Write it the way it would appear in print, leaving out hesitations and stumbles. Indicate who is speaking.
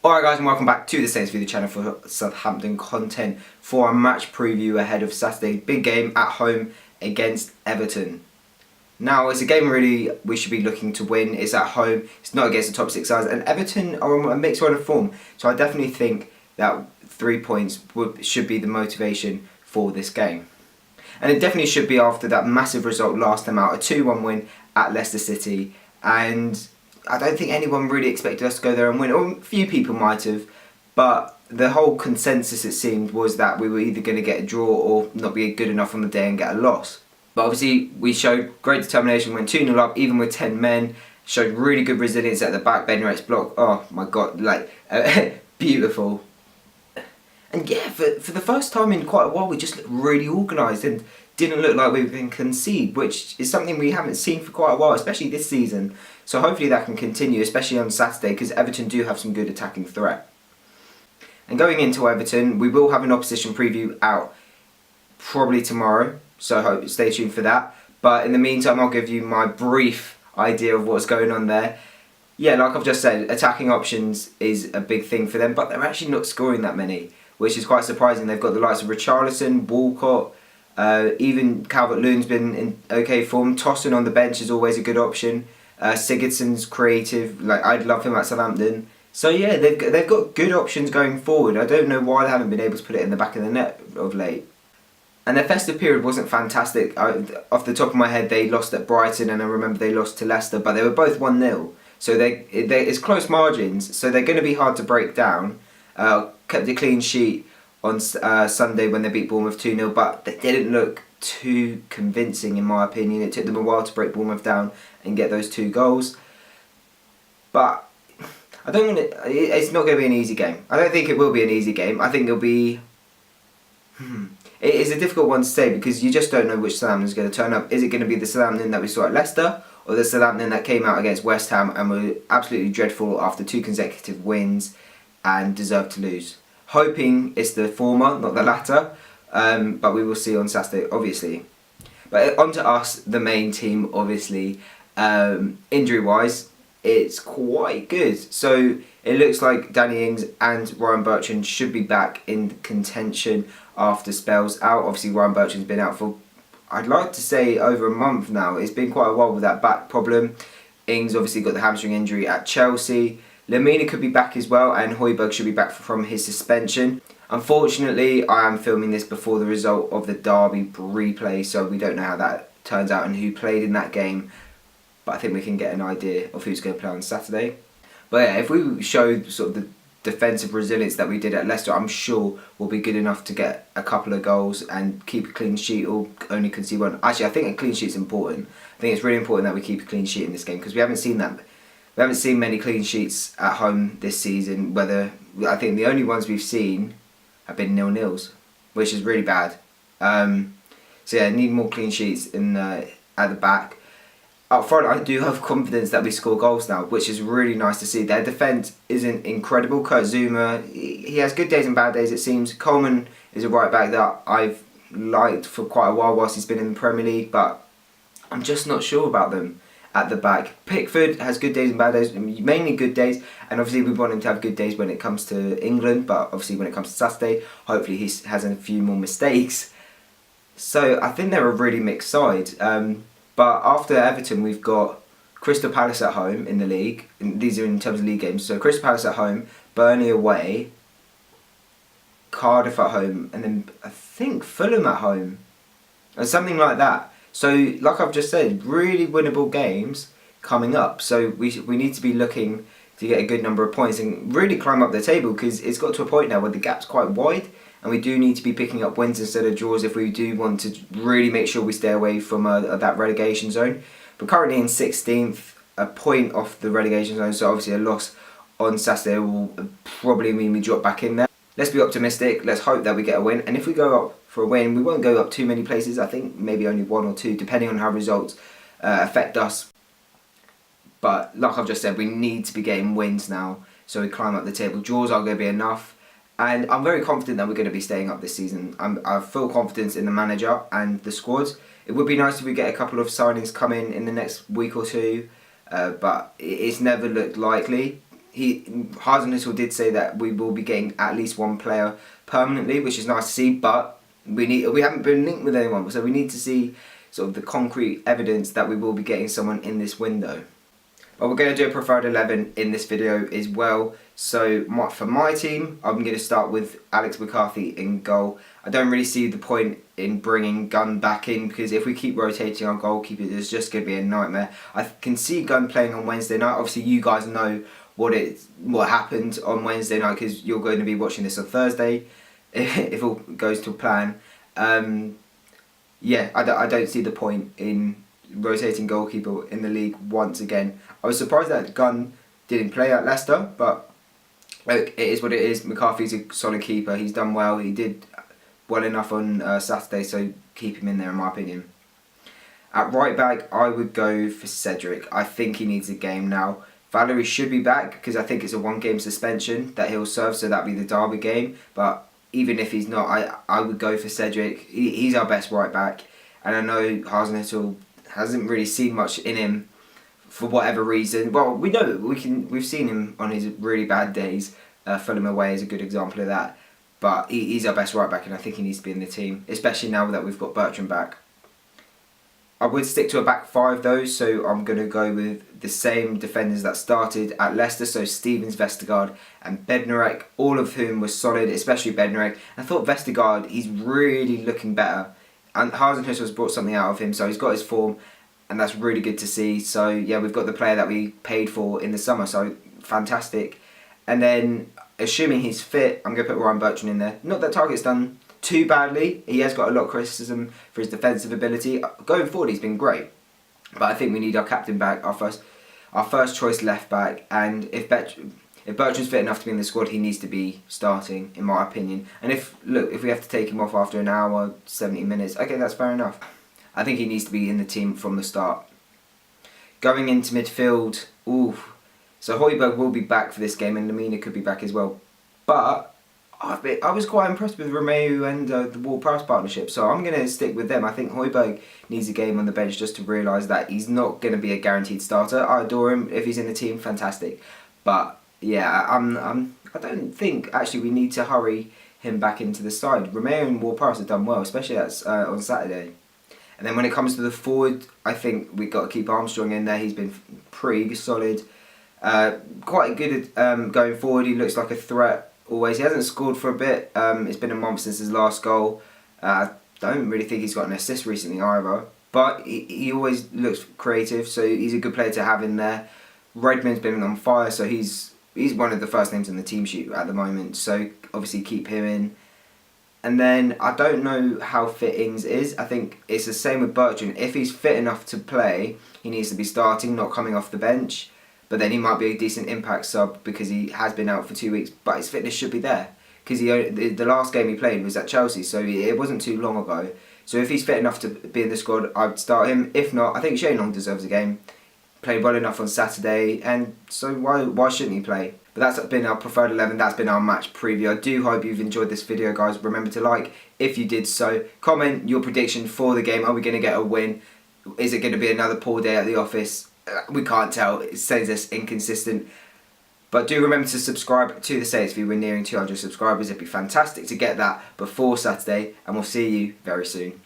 Speaker 1: Alright guys, and welcome back to the Saints Video channel for Southampton content for a match preview ahead of Saturday's big game at home against Everton. Now, it's a game really we should be looking to win. It's at home, it's not against the top 6 sides, and Everton are on a mixed run of form, so I definitely think that 3 points should be the motivation for this game. And it definitely should be after that massive result last time out, a 2-1 win at Leicester City, and I don't think anyone really expected us to go there and win, or a few people might have, but the whole consensus, it seemed, was that we were either going to get a draw or not be good enough on the day and get a loss. But obviously we showed great determination, went 2-0 up even with 10 men, showed really good resilience at the back. Ben Wright's block, oh my god, like beautiful. And yeah, for the first time in quite a while we just looked really organised and didn't look like we were going to concede, which is something we haven't seen for quite a while, especially this season. So hopefully that can continue, especially on Saturday, because Everton do have some good attacking threat. And going into Everton, we will have an opposition preview out probably tomorrow, so stay tuned for that. But in the meantime, I'll give you my brief idea of what's going on there. Yeah, like I've just said, attacking options is a big thing for them, but they're actually not scoring that many, which is quite surprising. They've got the likes of Richarlison, Walcott, even Calvert-Lewin's been in okay form. Tosin on the bench is always a good option. Sigurdsson's creative, like I'd love him at Southampton. So yeah, they've got good options going forward. I don't know why they haven't been able to put it in the back of the net of late. And their festive period wasn't fantastic. Off the top of my head, they lost at Brighton, and I remember they lost to Leicester, but they were both 1-0. So it's close margins, so they're going to be hard to break down. Kept a clean sheet on Sunday when they beat Bournemouth 2-0, but they didn't look too convincing in my opinion. It took them a while to break Bournemouth down and get those 2 goals. But I don't want to, it's not going to be an easy game. I don't think it will be an easy game. I think it'll be... It is a difficult one to say because you just don't know which Southampton is going to turn up. Is it going to be the Southampton that we saw at Leicester, or the Southampton that came out against West Ham and were absolutely dreadful after 2 consecutive wins and deserved to lose? Hoping it's the former, not the latter, but we will see on Saturday, obviously. But on to us, the main team, obviously. Injury-wise, it's quite good. So it looks like Danny Ings and Ryan Bertrand should be back in contention after spells out. Obviously, Ryan Bertrand's been out for, I'd like to say, over a month now. It's been quite a while with that back problem. Ings obviously got the hamstring injury at Chelsea. Lemina could be back as well, and Højbjerg should be back from his suspension. Unfortunately, I am filming this before the result of the Derby replay, so we don't know how that turns out and who played in that game. But I think we can get an idea of who's going to play on Saturday. But yeah, if we show sort of the defensive resilience that we did at Leicester, I'm sure we'll be good enough to get a couple of goals and keep a clean sheet, or only concede 1. Actually, I think a clean sheet's important. I think it's really important that we keep a clean sheet in this game because we haven't seen that. We haven't seen many clean sheets at home this season. I think the only ones we've seen have been 0-0s, which is really bad. So yeah, need more clean sheets at the back. Up front, I do have confidence that we score goals now, which is really nice to see. Their defence isn't incredible. Kurt Zouma, he has good days and bad days, it seems. Coleman is a right back that I've liked for quite a while whilst he's been in the Premier League, but I'm just not sure about them at the back. Pickford has good days and bad days, mainly good days, and obviously we want him to have good days when it comes to England, but obviously when it comes to Saturday, hopefully he has a few more mistakes. So I think they're a really mixed side. But after Everton, we've got Crystal Palace at home in the league. These are in terms of league games. So Crystal Palace at home, Burnley away, Cardiff at home, and then I think Fulham at home, or something like that. So, like I've just said, really winnable games coming up. So we need to be looking to get a good number of points and really climb up the table, because it's got to a point now where the gap's quite wide. And we do need to be picking up wins instead of draws if we do want to really make sure we stay away from that relegation zone. But currently in 16th, a point off the relegation zone, so obviously a loss on Saturday will probably mean we drop back in there. Let's be optimistic, let's hope that we get a win. And if we go up for a win, we won't go up too many places. I think maybe only 1 or 2, depending on how results affect us. But like I've just said, we need to be getting wins now, so we climb up the table. Draws aren't going to be enough. And I'm very confident that we're going to be staying up this season. I have full confidence in the manager and the squad. It would be nice if we get a couple of signings come in the next week or 2, but it's never looked likely. Hasenhüttl did say that we will be getting at least one player permanently, which is nice to see, but we haven't been linked with anyone, so we need to see sort of the concrete evidence that we will be getting someone in this window. But we're going to do a preferred 11 in this video as well. So for my team, I'm going to start with Alex McCarthy in goal. I don't really see the point in bringing Gunn back in, because if we keep rotating our goalkeepers, it's just going to be a nightmare. I can see Gunn playing on Wednesday night. Obviously, you guys know what happened on Wednesday night, because you're going to be watching this on Thursday if all goes to plan. Yeah, I don't see the point in rotating goalkeeper in the league once again. I was surprised that Gunn didn't play at Leicester, but look, it is what it is. McCarthy's a solid keeper. He's done well. He did well enough on Saturday, so keep him in there in my opinion. At right back, I would go for Cedric. I think he needs a game now. Valery should be back, because I think it's a one-game suspension that he'll serve, so that'll be the Derby game. But even if he's not, I would go for Cedric. He's our best right back, and I know Hasenhüttl hasn't really seen much in him for whatever reason. Well, we know we've seen him on his really bad days. Fulham away is a good example of that. But he's our best right back, and I think he needs to be in the team, especially now that we've got Bertrand back. I would stick to a back five though, so I'm going to go with the same defenders that started at Leicester, so Stevens, Vestergaard and Bednarek, all of whom were solid, especially Bednarek. I thought Vestergaard, he's really looking better, and Hasenhüttl has brought something out of him, so he's got his form, and that's really good to see. So yeah, we've got the player that we paid for in the summer, so fantastic. And then, assuming he's fit, I'm going to put Ryan Bertrand in there. Not that Target's done too badly. He has got a lot of criticism for his defensive ability. Going forward, he's been great. But I think we need our captain back, our first choice left back. And if Bertrand's fit enough to be in the squad, he needs to be starting, in my opinion. And if we have to take him off after an hour, 70 minutes, okay, that's fair enough. I think he needs to be in the team from the start. Going into midfield, so Højbjerg will be back for this game, and Lamina could be back as well. But I was quite impressed with Romeu and the Ward-Prowse partnership, so I'm going to stick with them. I think Højbjerg needs a game on the bench just to realise that he's not going to be a guaranteed starter. I adore him. If he's in the team, fantastic. But yeah, I don't think actually we need to hurry him back into the side. Romeu and Ward-Prowse have done well, especially on Saturday. And then when it comes to the forward, I think we've got to keep Armstrong in there. He's been pretty solid. Quite good at going forward. He looks like a threat always. He hasn't scored for a bit. It's been a month since his last goal. I don't really think he's got an assist recently either. But he always looks creative, so he's a good player to have in there. Redmond's been on fire, so he's one of the first names in the team sheet at the moment. So obviously keep him in. And then I don't know how fit Ings is. I think it's the same with Bertrand. If he's fit enough to play, he needs to be starting, not coming off the bench. But then he might be a decent impact sub because he has been out for 2 weeks. But his fitness should be there, because the last game he played was at Chelsea, so it wasn't too long ago. So if he's fit enough to be in the squad, I'd start him. If not, I think Shane Long deserves a game. Played well enough on Saturday, and so why shouldn't he play? But that's been our preferred 11, that's been our match preview. I do hope you've enjoyed this video, guys. Remember to like if you did so. Comment your prediction for the game. Are we going to get a win? Is it going to be another poor day at the office? We can't tell. It says it's inconsistent. But do remember to subscribe to the Saints if we're nearing 200 subscribers. It'd be fantastic to get that before Saturday, and we'll see you very soon.